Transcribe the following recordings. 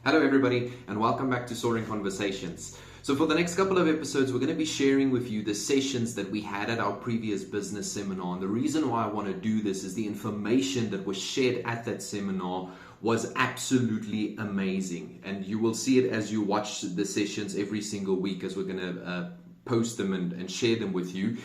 Hello everybody and welcome back to Soaring Conversations. So for the next couple of episodes, we're going to be sharing with you the sessions that we had at our previous business seminar. And the reason why I want to do this is the information that was shared at that seminar was absolutely amazing. And you will see it as you watch the sessions every single week as we're going to post them and share them with you.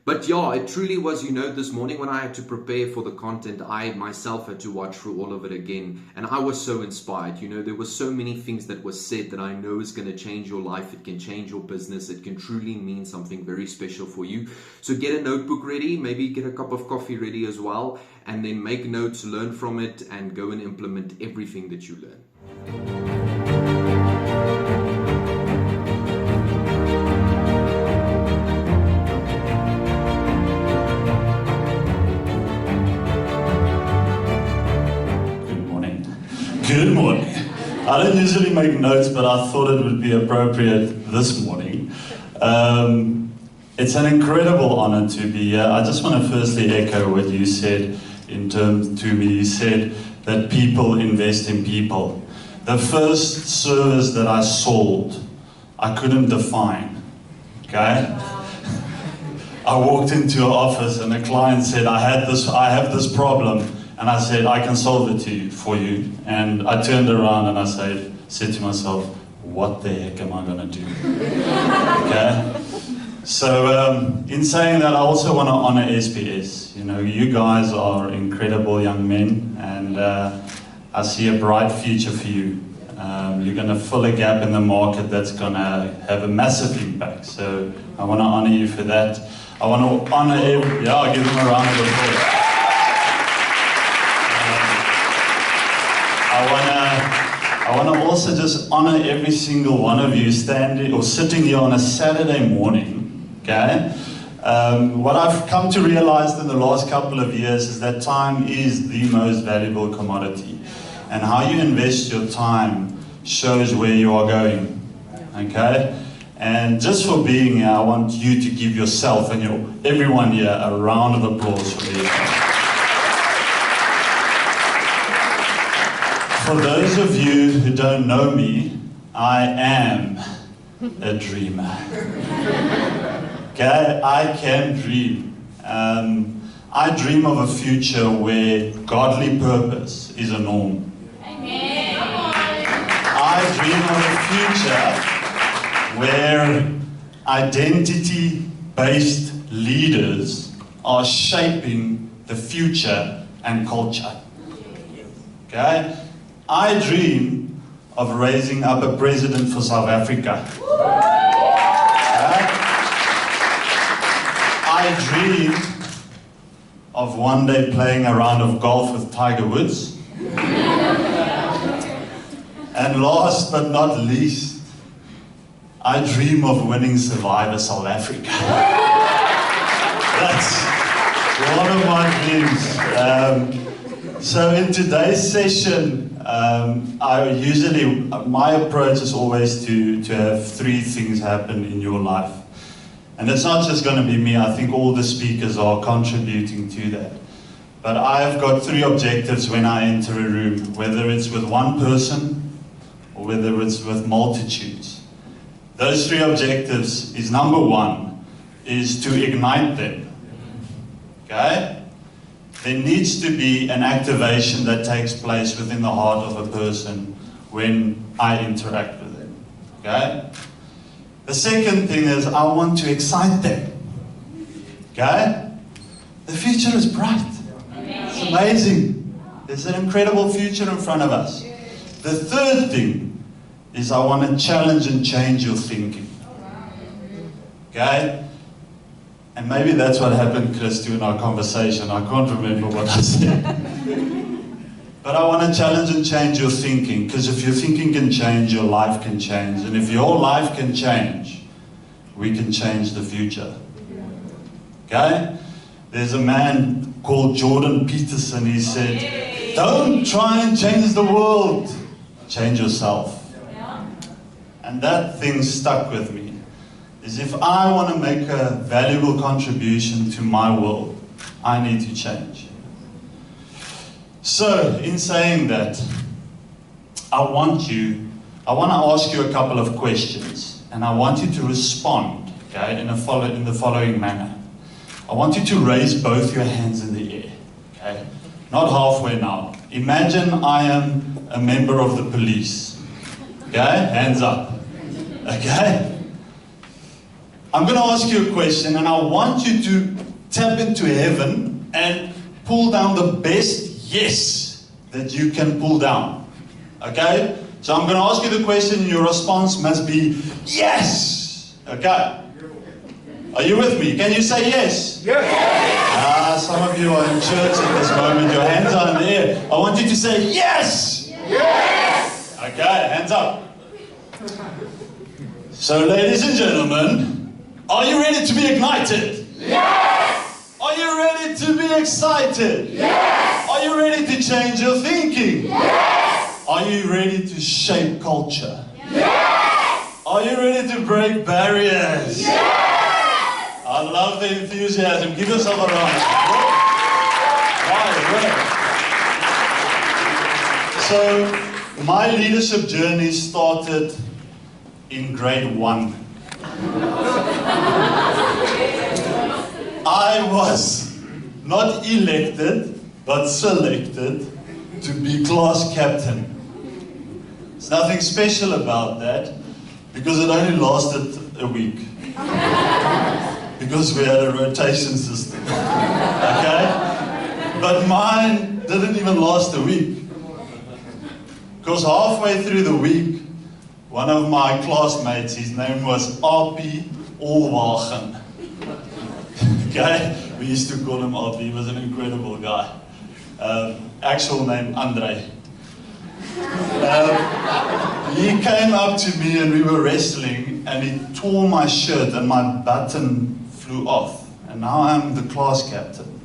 But yeah, it truly was, this morning when I had to prepare for the content, I myself had to watch through all of it again. And I was so inspired. There were so many things that were said that I know is going to change your life. It can change your business. It can truly mean something very special for you. So get a notebook ready, maybe get a cup of coffee ready as well, and then make notes, learn from it, and go and implement everything that you learn. Good morning. I don't usually make notes, but I thought it would be appropriate this morning. It's an incredible honor to be here. I just want to firstly echo what you said to me. You said that people invest in people. The first service that I sold, I couldn't define. Okay? I walked into an office and a client said, I have this problem. And I said, I can solve it for you. And I turned around and I said to myself, what the heck am I going to do? Okay? So in saying that, I also want to honor SPS. You guys are incredible young men, and I see a bright future for you. You're going to fill a gap in the market that's going to have a massive impact. So I want to honor you for that. I want to honor I'll give them a round of applause. I want to also just honor every single one of you standing or sitting here on a Saturday morning, okay? What I've come to realize in the last couple of years is that time is the most valuable commodity. And how you invest your time shows where you are going, okay? And just for being here, I want you to give yourself and everyone here a round of applause for being here. For those of you who don't know me, I am a dreamer. Okay, I can dream. I dream of a future where godly purpose is a norm. Amen. I dream of a future where identity-based leaders are shaping the future and culture. Okay? I dream of raising up a president for South Africa. I dream of one day playing a round of golf with Tiger Woods. And last but not least, I dream of winning Survivor South Africa. That's one of my dreams. So in today's session, my approach is always to have three things happen in your life. And it's not just going to be me. I think all the speakers are contributing to that. But I've got three objectives when I enter a room, whether it's with one person or whether it's with multitudes. Those three objectives is, number one, is to ignite them. Okay? There needs to be an activation that takes place within the heart of a person when I interact with them. Okay? The second thing is I want to excite them. Okay? The future is bright. It's amazing. There's an incredible future in front of us. The third thing is I want to challenge and change your thinking. Okay? And maybe that's what happened, Chris, in our conversation. I can't remember what I said. But I want to challenge and change your thinking, because if your thinking can change, your life can change. And if your life can change, we can change the future. Okay? There's a man called Jordan Peterson. He said, don't try and change the world. Change yourself. And that thing stuck with me. Is if I want to make a valuable contribution to my world, I need to change. So, in saying that, I want to ask you a couple of questions, and I want you to respond, okay, in the following manner. I want you to raise both your hands in the air, okay? Not halfway now. Imagine I am a member of the police, okay? Hands up, okay? I'm going to ask you a question, and I want you to tap into heaven and pull down the best yes that you can pull down, okay? So I'm going to ask you the question, and your response must be yes, okay? Are you with me? Can you say yes? Yes. Some of you are in church at this moment. Your hands are in the air. I want you to say yes. Yes. Okay, hands up. So, ladies and gentlemen, are you ready to be ignited? Yes. Are you ready to be excited? Yes. Are you ready to change your thinking? Yes. Are you ready to shape culture? Yes. Are you ready to break barriers? Yes. I love the enthusiasm. Give yourself a round. Right. So, my leadership journey started in grade 1. I was not elected, but selected to be class captain. There's nothing special about that, because it only lasted a week. Because we had a rotation system, okay? But mine didn't even last a week. Because halfway through the week, one of my classmates, his name was R.P. Olwagen. Okay? We used to call him R.P. He was an incredible guy. Actual name, Andre. He came up to me and we were wrestling, and he tore my shirt and my button flew off, and now I'm the class captain.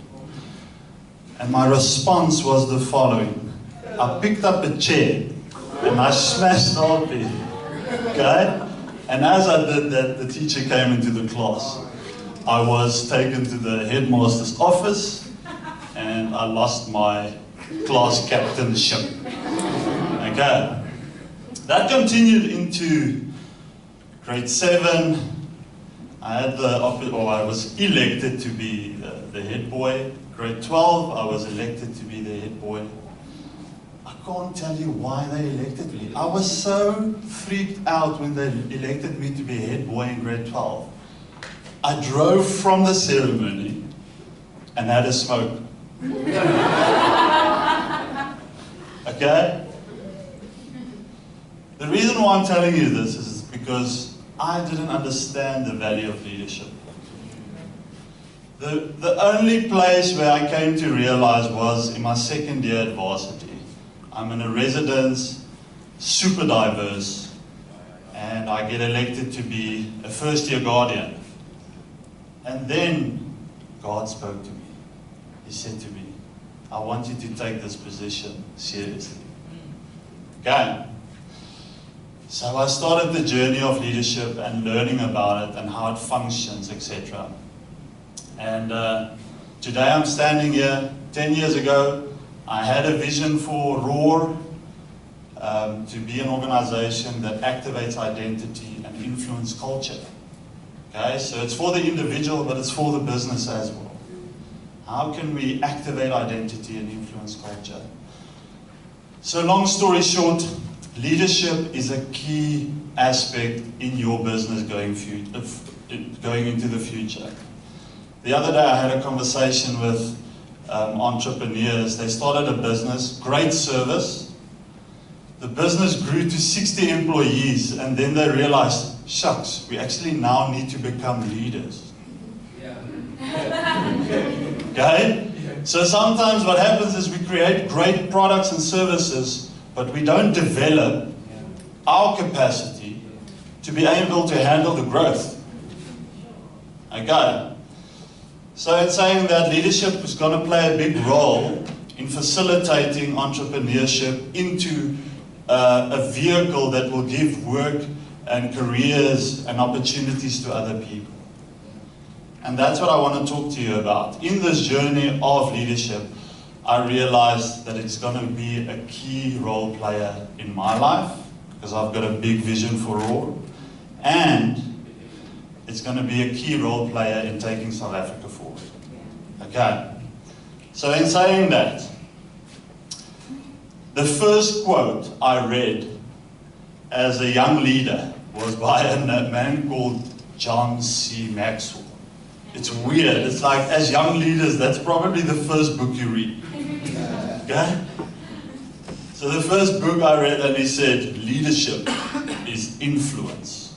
And my response was the following. I picked up a chair and I smashed RP, okay? And as I did that, the teacher came into the class. I was taken to the headmaster's office and I lost my class captainship, okay? That continued into grade 7. I was elected to be the head boy. Grade 12, I was elected to be the head boy. I can't tell you why they elected me. I was so freaked out when they elected me to be head boy in grade 12. I drove from the ceremony and had a smoke. Okay? The reason why I'm telling you this is because I didn't understand the value of leadership. The only place where I came to realize was in my second year at varsity. I'm in a residence, super diverse, and I get elected to be a first year guardian. And then God spoke to me. He said to me, I want you to take this position seriously. Okay? So I started the journey of leadership and learning about it and how it functions, etc. And today I'm standing here. 10 years ago, I had a vision for ROAR to be an organization that activates identity and influence culture. Okay, so it's for the individual, but it's for the business as well. How can we activate identity and influence culture? So long story short, leadership is a key aspect in your business going into the future. The other day I had a conversation with entrepreneurs. They started a business, great service. The business grew to 60 employees, and then they realized, shucks, we actually now need to become leaders. Okay? So sometimes what happens is we create great products and services, but we don't develop our capacity to be able to handle the growth. Okay? So it's saying that leadership is going to play a big role in facilitating entrepreneurship into a vehicle that will give work and careers and opportunities to other people. And that's what I want to talk to you about. In this journey of leadership, I realized that it's going to be a key role player in my life, because I've got a big vision for Roar, and it's going to be a key role player in taking South Africa forward. Okay, so in saying that, the first quote I read as a young leader was by a man called John C. Maxwell. It's weird. It's like, as young leaders, that's probably the first book you read. Okay? So the first book I read, and he said, leadership is influence.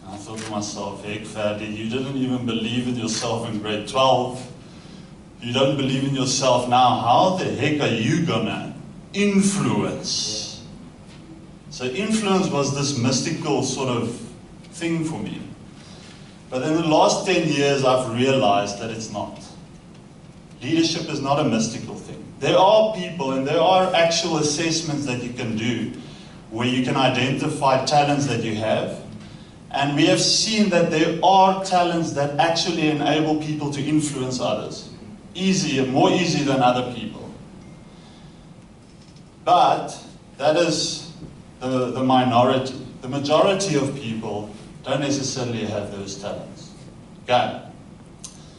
And I thought to myself, heck, Ferdie, you didn't even believe in yourself in grade 12. You don't believe in yourself now. How the heck are you gonna influence? So influence was this mystical sort of thing for me. But in the last 10 years, I've realized that it's not. Leadership is not a mystical thing. There are people and there are actual assessments that you can do where you can identify talents that you have. And we have seen that there are talents that actually enable people to influence others. Easier, more easy than other people. But that is the minority. The majority of people don't necessarily have those talents. Okay.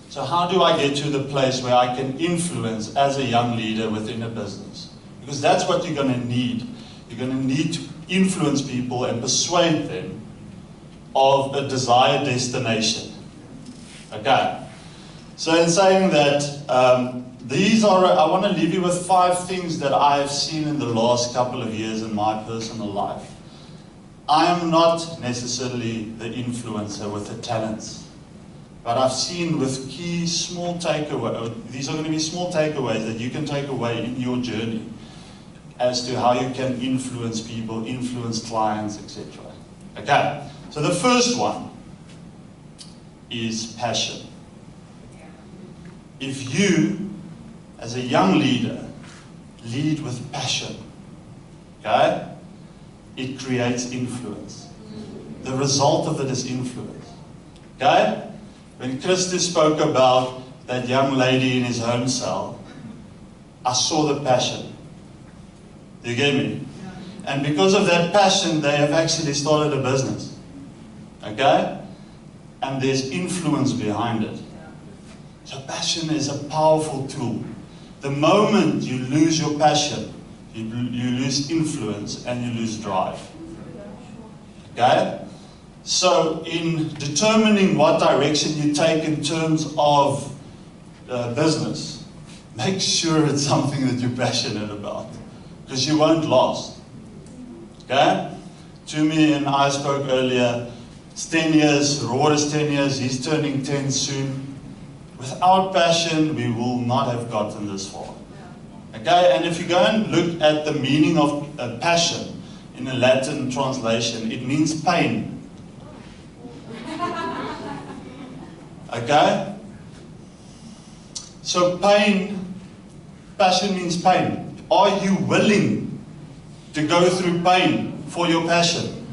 So how do I get to the place where I can influence as a young leader within a business? Because that's what you're going to need. You're going to need to influence people and persuade them of a desired destination. Okay. So in saying that, I want to leave you with 5 things that I've seen in the last couple of years in my personal life. I'm not necessarily the influencer with the talents, but I've seen with key small takeaways, these are going to be small takeaways that you can take away in your journey as to how you can influence people, influence clients, etc. Okay, so the first one is passion. If you, as a young leader, lead with passion, okay, it creates influence. The result of it is influence. Okay? When Christus spoke about that young lady in his home cell, I saw the passion. Do you get me? And because of that passion, they have actually started a business. Okay? And there's influence behind it. So passion is a powerful tool. The moment you lose your passion, you lose influence and you lose drive. Okay? So in determining what direction you take in terms of business, make sure it's something that you're passionate about, because you won't last. Okay? Tumi and I spoke earlier, it's 10 years, Roar is 10 years, he's turning 10 soon. Without passion, we will not have gotten this far. Okay, and if you go and look at the meaning of passion in a Latin translation, it means pain. Okay? So passion means pain. Are you willing to go through pain for your passion?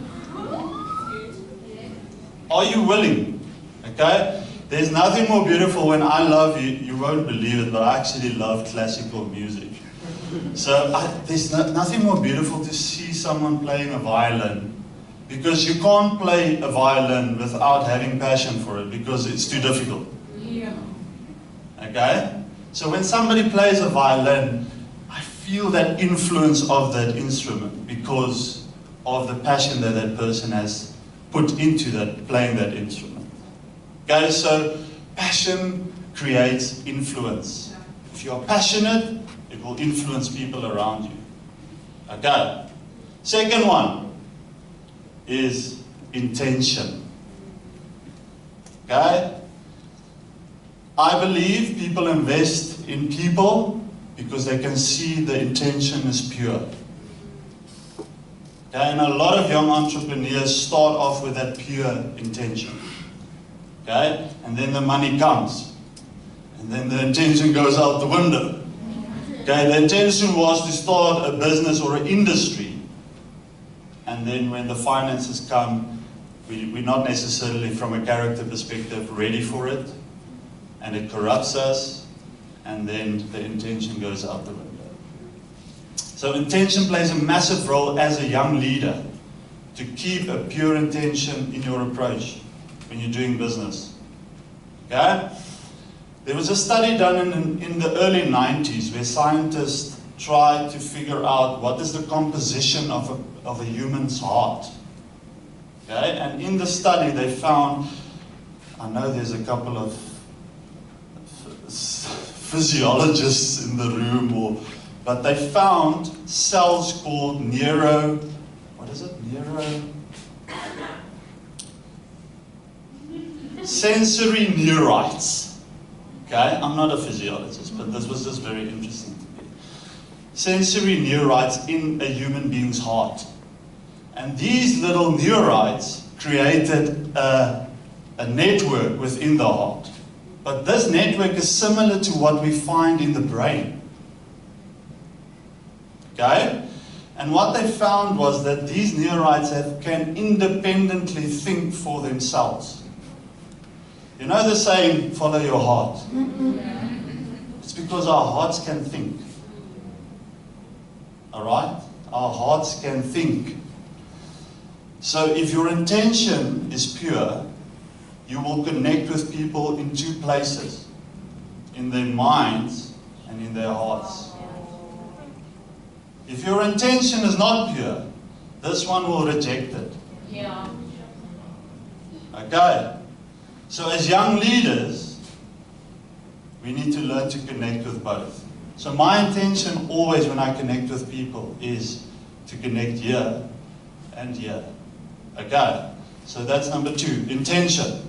Are you willing? Okay? There's nothing more beautiful when I love you. You won't believe it, but I actually love classical music. So there's nothing more beautiful to see someone playing a violin, because you can't play a violin without having passion for it, because it's too difficult. Yeah. Okay? So when somebody plays a violin, I feel that influence of that instrument because of the passion that that person has put into that, playing that instrument. Okay, so passion creates influence. If you are passionate, it will influence people around you. Okay. Second one is intention. Okay. I believe people invest in people because they can see the intention is pure. Okay, and a lot of young entrepreneurs start off with that pure intention. Okay? And then the money comes. And then the intention goes out the window. Okay? The intention was to start a business or an industry. And then when the finances come, we're not necessarily from a character perspective ready for it. And it corrupts us. and then the intention goes out the window. So intention plays a massive role as a young leader to keep a pure intention in your approach when you're doing business. Okay? There was a study done in the early 90s where scientists tried to figure out what is the composition of a human's heart. Okay? And in the study they found, I know there's a couple of physiologists in the room, but they found cells called sensory neurites. Okay, I'm not a physiologist, but this was just very interesting to me. Sensory neurites in a human being's heart. And these little neurites created a network within the heart. But this network is similar to what we find in the brain. Okay? And what they found was that these neurites can independently think for themselves. You know the saying, follow your heart? It's because our hearts can think. Alright? Our hearts can think. So if your intention is pure, you will connect with people in two places. In their minds and in their hearts. If your intention is not pure, this one will reject it. Yeah. Okay? So as young leaders, we need to learn to connect with both. So my intention always when I connect with people is to connect here and here. Okay? So that's number 2, intention.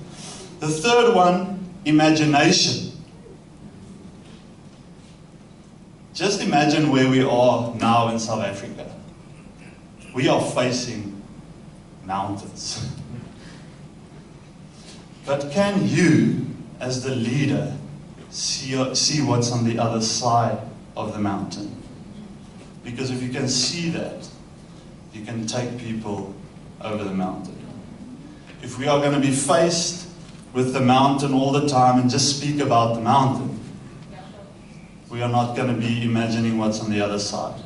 The third one, imagination. Just imagine where we are now in South Africa. We are facing mountains. But can you, as the leader, see what's on the other side of the mountain? Because if you can see that, you can take people over the mountain. If we are going to be faced with the mountain all the time and just speak about the mountain, we are not going to be imagining what's on the other side.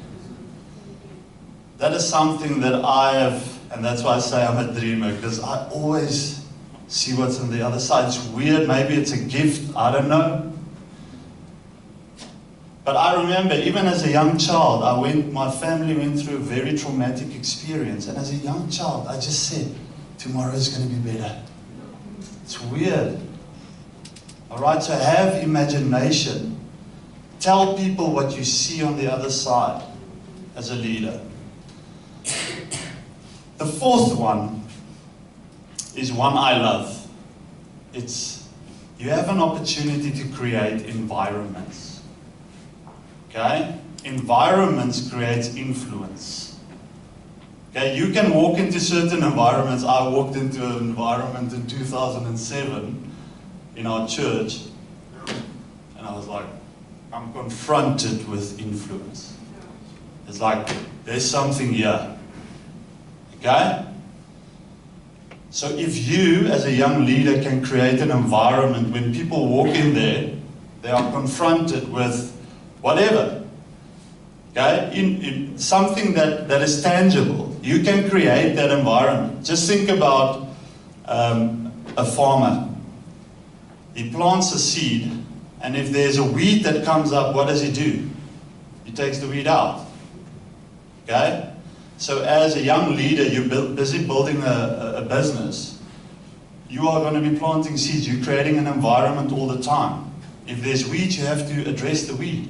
That is something that I have, and that's why I say I'm a dreamer, because I always see what's on the other side. It's weird, maybe it's a gift, I don't know. But I remember, even as a young child, my family went through a very traumatic experience, and as a young child, I just said, tomorrow is going to be better. It's weird. Alright, so have imagination. Tell people what you see on the other side as a leader. The fourth one is one I love. It's, you have an opportunity to create environments. Okay? Environments create influence. Okay, you can walk into certain environments. I walked into an environment in 2007 in our church, and I was like, I'm confronted with influence. It's like, there's something here. Okay? So if you, as a young leader, can create an environment when people walk in there, they are confronted with whatever. Okay? In something that is tangible. You can create that environment. Just think about a farmer. He plants a seed, and if there's a weed that comes up, what does he do? He takes the weed out. Okay? So as a young leader, you're busy building a business. You are going to be planting seeds. You're creating an environment all the time. If there's weeds, you have to address the weed.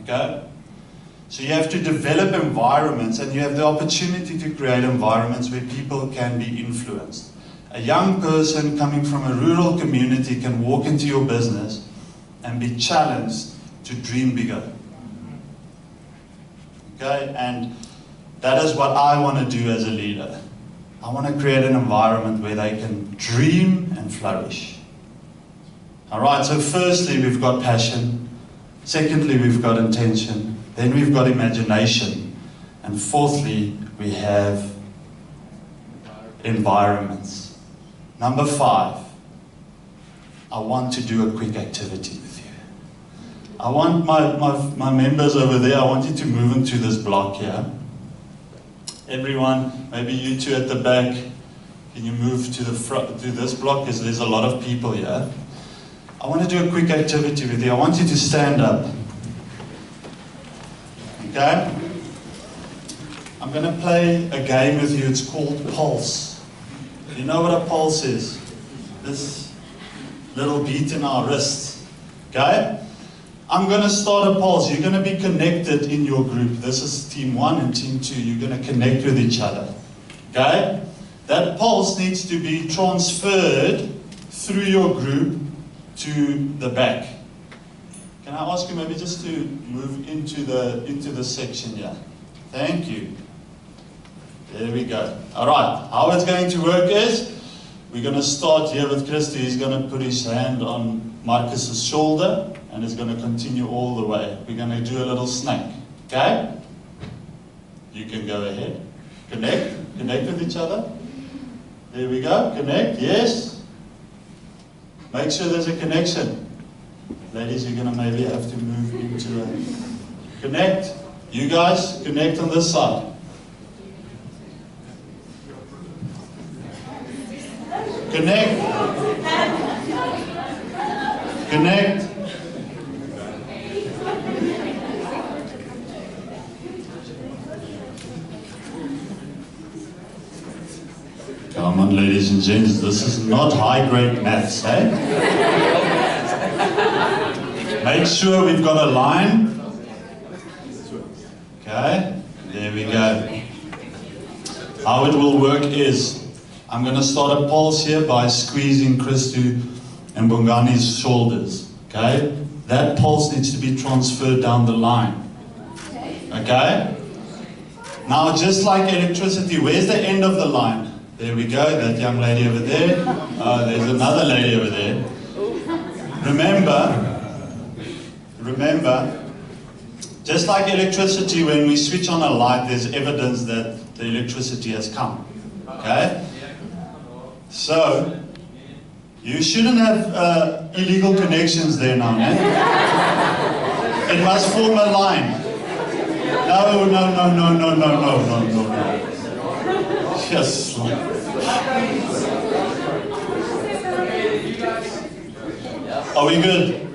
Okay? So you have to develop environments, and you have the opportunity to create environments where people can be influenced. A young person coming from a rural community can walk into your business and be challenged to dream bigger. Okay? And that is what I want to do as a leader. I want to create an environment where they can dream and flourish. Alright, so firstly we've got passion. Secondly, we've got intention. Then we've got imagination. And fourthly, we have environments. Number 5, I want to do a quick activity with you. I want my members over there, I want you to move into this block here. Everyone, maybe you two at the back, can you move to the front, to this block, because there's a lot of people here. I want to do a quick activity with you. I want you to stand up. Okay? I'm going to play a game with you. It's called Pulse. You know what a pulse is? This little beat in our wrists. Okay? I'm going to start a pulse. You're going to be connected in your group. This is team 1 and team 2. You're going to connect with each other. Okay? That pulse needs to be transferred through your group to the back. Can I ask you maybe just to move into the section here? Thank you. There we go. Alright, how it's going to work is, we're going to start here with Christy. He's going to put his hand on Marcus's shoulder, and it's going to continue all the way. We're going to do a little snake. Okay? You can go ahead. Connect with each other. There we go. Connect, yes. Make sure there's a connection. Ladies, you're going to maybe have to move into a... Connect. You guys, connect on this side. Connect. Connect. Come on, ladies and gents, this is not high-grade maths, eh? Make sure we've got a line. Okay, there we go. How it will work is, I'm going to start a pulse here by squeezing Christu and Bongani's shoulders. Okay, that pulse needs to be transferred down the line. Okay, now just like electricity, where's the end of the line? There we go, that young lady over there. There's another lady over there. Remember, just like electricity, when we switch on a light, there's evidence that the electricity has come. Okay? So, you shouldn't have illegal connections there now, eh? It must form a line. No. Just Are we good?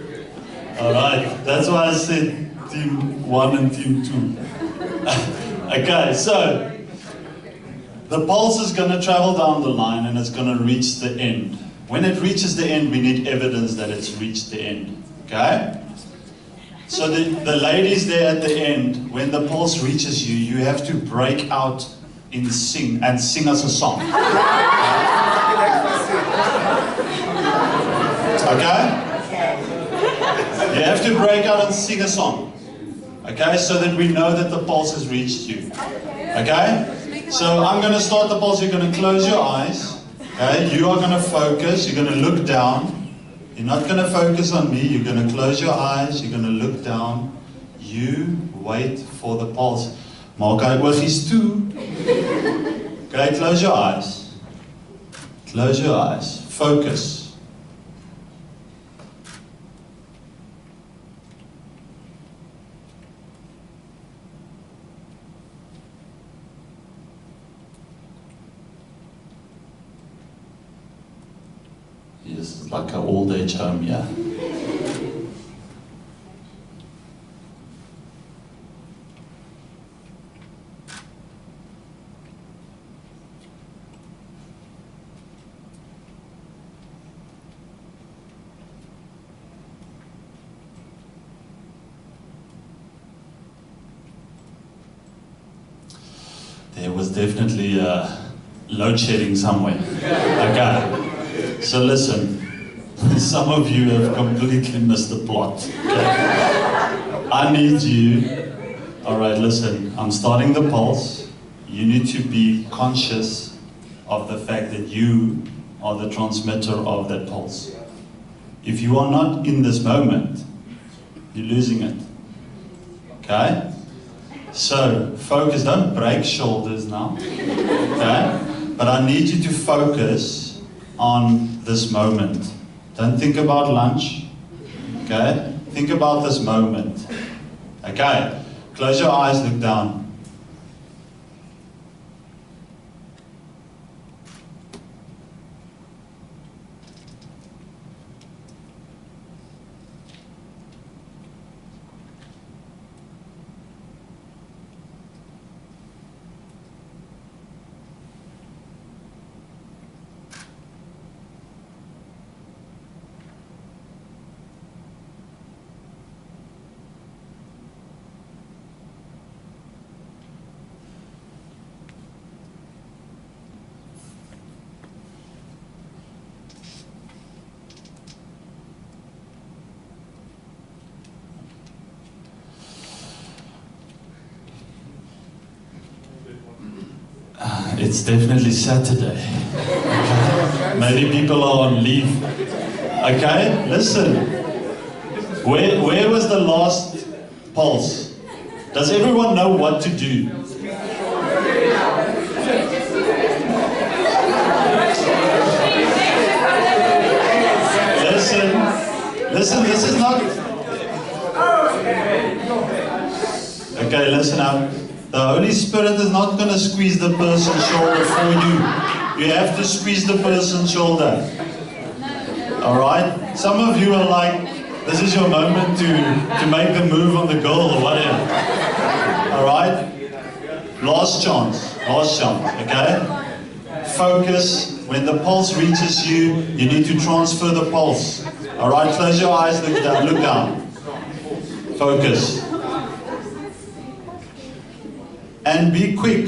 Alright, that's why I said team 1 and team 2. Okay, so the pulse is going to travel down the line and it's going to reach the end. When it reaches the end, we need evidence that it's reached the end. Okay? So the ladies there at the end, when the pulse reaches you, you have to break out in sing us a song. Okay? You have to break out and sing a song. Okay? So that we know that the pulse has reached you. Okay? So I'm going to start the pulse. You're going to close your eyes. Okay? You are going to focus. You're going to look down. You're not going to focus on me. You're going to close your eyes. You're going to look down. You wait for the pulse. Maak hy oogies toe. Okay, close your eyes. Close your eyes. Focus. This is like an old age home, yeah. There was definitely load shedding somewhere. Okay, so listen, some of you have completely missed the plot. Okay? I need you. Alright, listen, I'm starting the pulse. You need to be conscious of the fact that you are the transmitter of that pulse. If you are not in this moment, you're losing it. Okay? So, focus, don't break shoulders now, okay? But I need you to focus on this moment. Don't think about lunch, okay? Think about this moment. Okay, close your eyes, look down. It's definitely Saturday. Okay? Maybe people are on leave. Okay, listen. Where was the last pulse? Does everyone know what to do? Listen, this is not... Okay, listen up. The Holy Spirit is not going to squeeze the person's shoulder for you. You have to squeeze the person's shoulder. Alright? Some of you are like, this is your moment to make the move on the goal or whatever. Alright? Last chance, okay? Focus. When the pulse reaches you, you need to transfer the pulse. Alright? Close your eyes, look down. Focus. And be quick.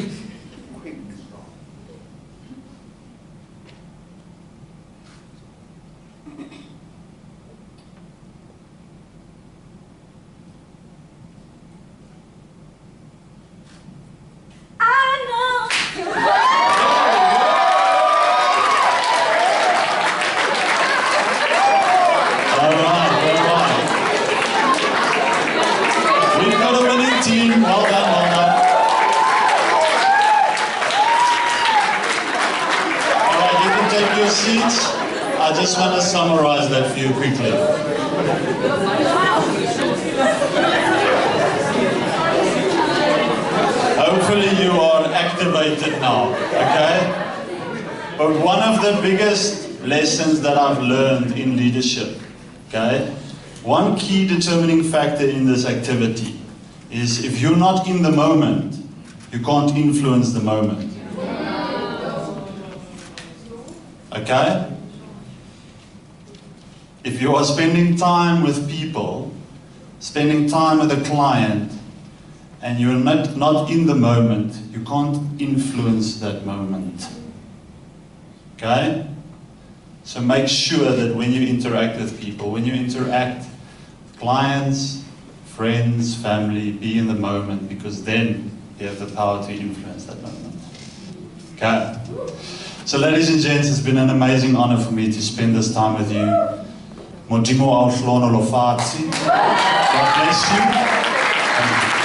We've got a winning team. Well done. Take your seats. I just want to summarize that for you quickly. Hopefully you are activated now, okay? But one of the biggest lessons that I've learned in leadership, okay? One key determining factor in this activity is if you're not in the moment, you can't influence the moment. Okay? If you are spending time with people, spending time with a client, and you're not in the moment, you can't influence that moment. Okay? So make sure that when you interact with people, when you interact with clients, friends, family, be in the moment, because then you have the power to influence that moment. Okay? So ladies and gents, it's been an amazing honor for me to spend this time with you. Modimo ao hlono lo fazi. God bless you.